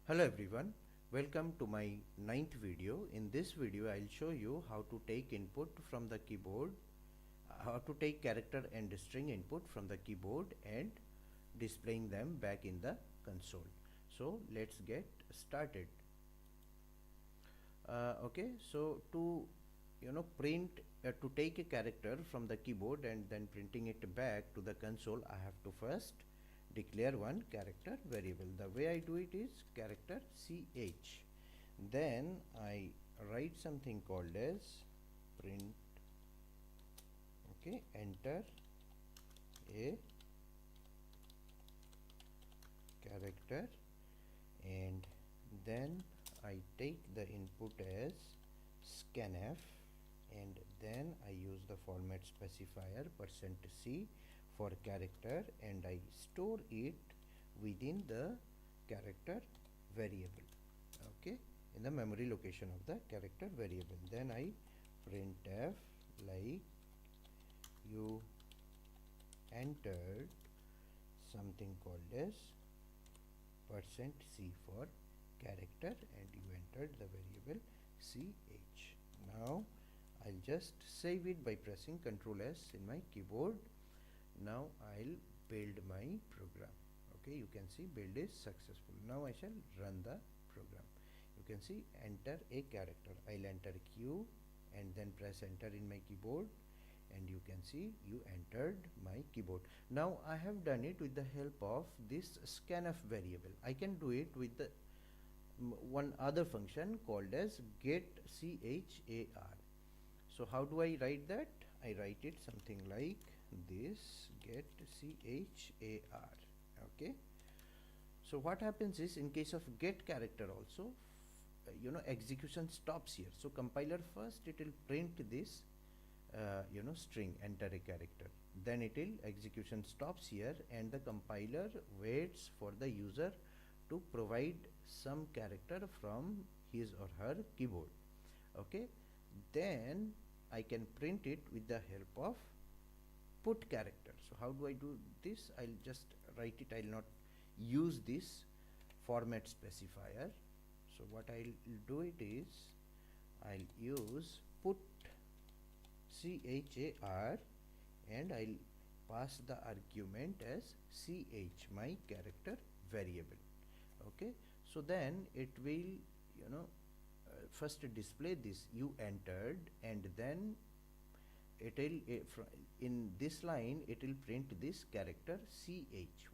Hello everyone, welcome to my ninth video. In this video I'll show you how to take input from the keyboard, how to take character and string input from the keyboard and displaying them back in the console. So let's get started. Okay, so to print to take a character from the keyboard and then printing it back to the console, I have to first declare one character variable. The way I do it is character ch. Then I write something called as print, okay, enter a character, and then I take the input as scanf, and then I use the format specifier %c for character, and I store it within the character variable, okay, in the memory location of the character variable. Then I printf like you entered something called as %c for character and you entered the variable ch. Now I'll just save it by pressing Ctrl S in my keyboard. Now I'll build my program. Okay, you can see build is successful. Now I shall run the program. You can see enter a character. I'll enter Q and then press enter in my keyboard, and you can see you entered my keyboard. Now I have done it with the help of this scanf variable. I can do it with the one other function called as get char. So how do I write that? I write it something like this, get char. Okay, so what happens is, in case of get character also, execution stops here. So compiler first it will print this string enter a character, then it will execution stops here, and the compiler waits for the user to provide some character from his or her keyboard. Okay, then I can print it with the help of put character. So how do I do this? I'll just write it. I'll not use this format specifier. So what I'll do it is I'll use put char, and I'll pass the argument as ch, my character variable. Okay, so then it will first display this you entered, and then it will in this line it will print this character ch,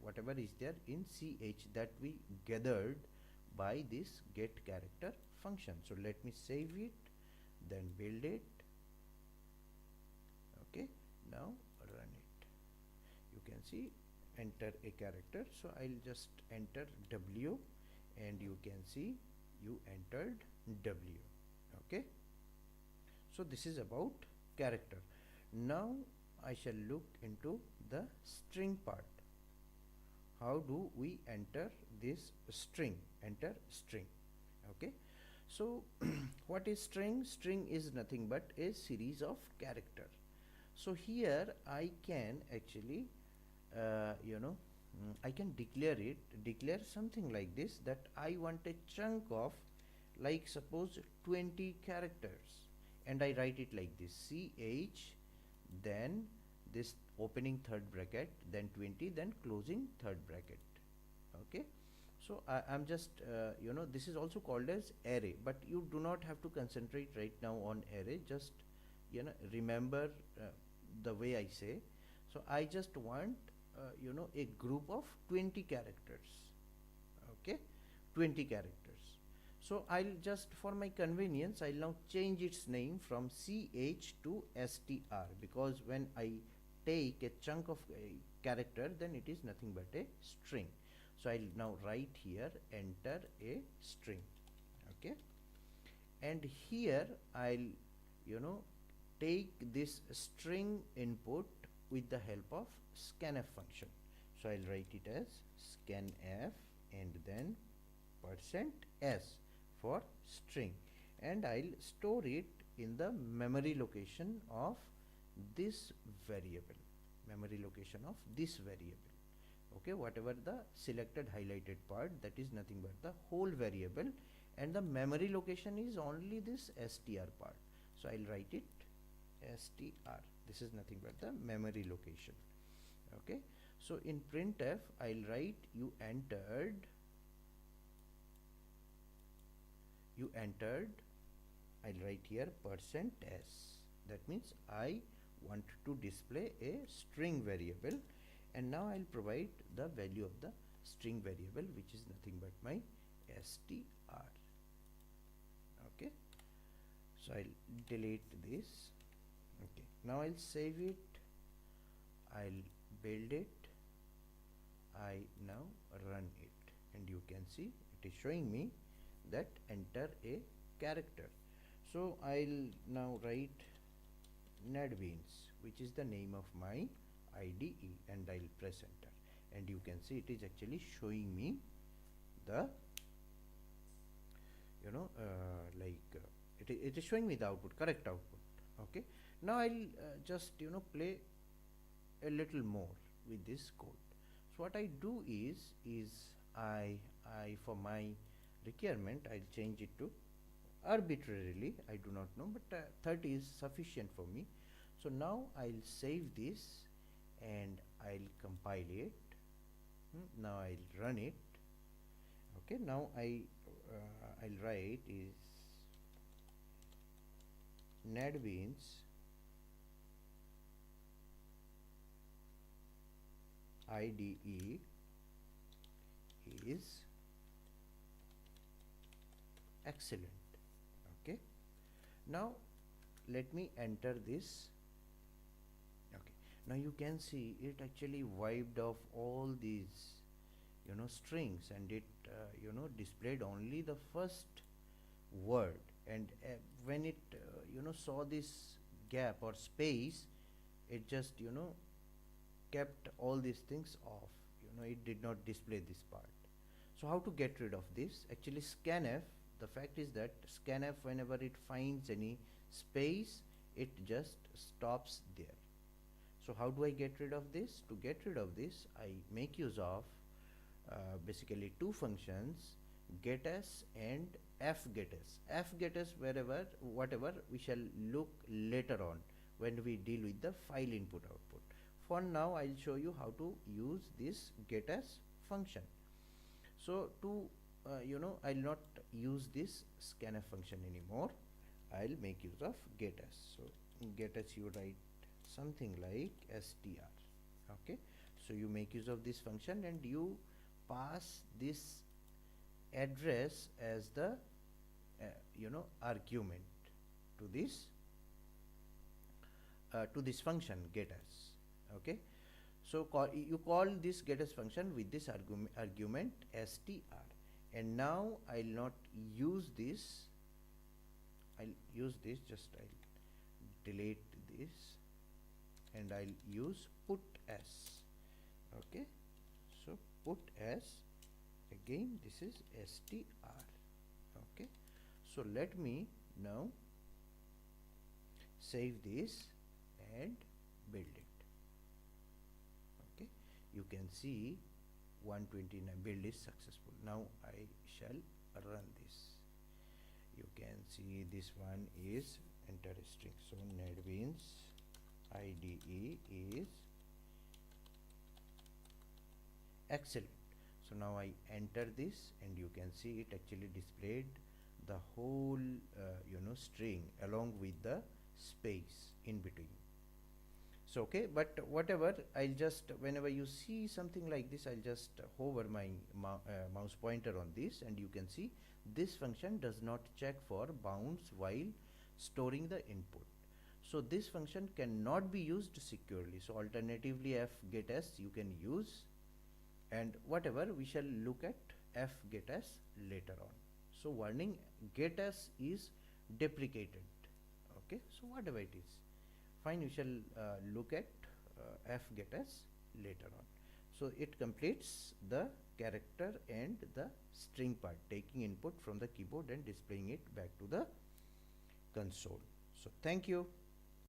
whatever is there in ch that we gathered by this get character function. So let me save it, then build it. Okay, now run it. You can see enter a character. So I'll just enter w, and you can see you entered w. Okay, so this is about character. Now I shall look into the string part. How do we enter this string? Enter string. Okay, so what is string? String is nothing but a series of character. So here I can actually I can declare something like this, that I want a chunk of, like, suppose 20 characters, and I write it like this, ch, then this opening third bracket, then 20, then closing third bracket. Okay, so I'm just this is also called as array, but you do not have to concentrate right now on array. Just remember the way I say. So I just want a group of 20 characters. Okay, 20 characters. So I'll just, for my convenience, I'll now change its name from ch to str, because when I take a chunk of a character, then it is nothing but a string. So I'll now write here enter a string. Okay, and here I'll take this string input with the help of scanf function. So I'll write it as scanf and then %s for string, and I'll store it in the memory location of this variable. Okay, whatever the selected highlighted part, that is nothing but the whole variable, and the memory location is only this str part. So I'll write it str. This is nothing but the memory location. Okay, so in printf I'll write you entered. I'll write here %s. That means I want to display a string variable, and now I'll provide the value of the string variable, which is nothing but my str. Okay, so I'll delete this. Okay, now I'll save it, I'll build it, I now run it, and you can see it is showing me that enter a character. So I'll now write NetBeans, which is the name of my IDE, and I'll press enter, and you can see it is actually showing me the it is showing me the output, correct output. Okay, now I'll just play a little more with this code. So what I do is I for my requirement I'll change it to arbitrarily, I do not know, but 30 is sufficient for me. So now I'll save this and I'll compile it. Now I'll run it. Okay, now I'll write is NetBeans IDE is excellent. Okay, now let me enter this. Okay, now you can see it actually wiped off all these strings, and it displayed only the first word, and when it saw this gap or space, it just kept all these things off. It did not display this part. So how to get rid of this? Actually, scanf, the fact is that scanf, whenever it finds any space, it just stops there. So how do I get rid of this? To get rid of this, I make use of basically two functions, getS and fgetS. FgetS, whatever we shall look later on when we deal with the file input output. For now, I'll show you how to use this getS function. So to I'll not use this scanf function anymore. I'll make use of getS. So in getS you write something like str. Okay, so you make use of this function and you pass this address as the argument to this function getS. Okay, so you call this getS function with this argument str, and now I'll not use this. I'll use this, just I'll delete this, and I'll use putS. Okay, so putS, again this is str. Okay, so let me now save this and build it. Okay, you can see 129 build is successful. Now I shall run this. You can see this one is enter a string. So NetBeans IDE is excellent. So now I enter this, and you can see it actually displayed the whole string along with the space in between. So okay, but whatever, I'll just, whenever you see something like this, I'll just hover my mouse pointer on this, and you can see this function does not check for bounds while storing the input. So this function cannot be used securely. So alternatively, fgetS you can use, and whatever, we shall look at fgetS later on. So warning, getS is deprecated. Okay, so whatever it is, fine, we shall look at fgetS later on. So it completes the character and the string part, taking input from the keyboard and displaying it back to the console. So thank you.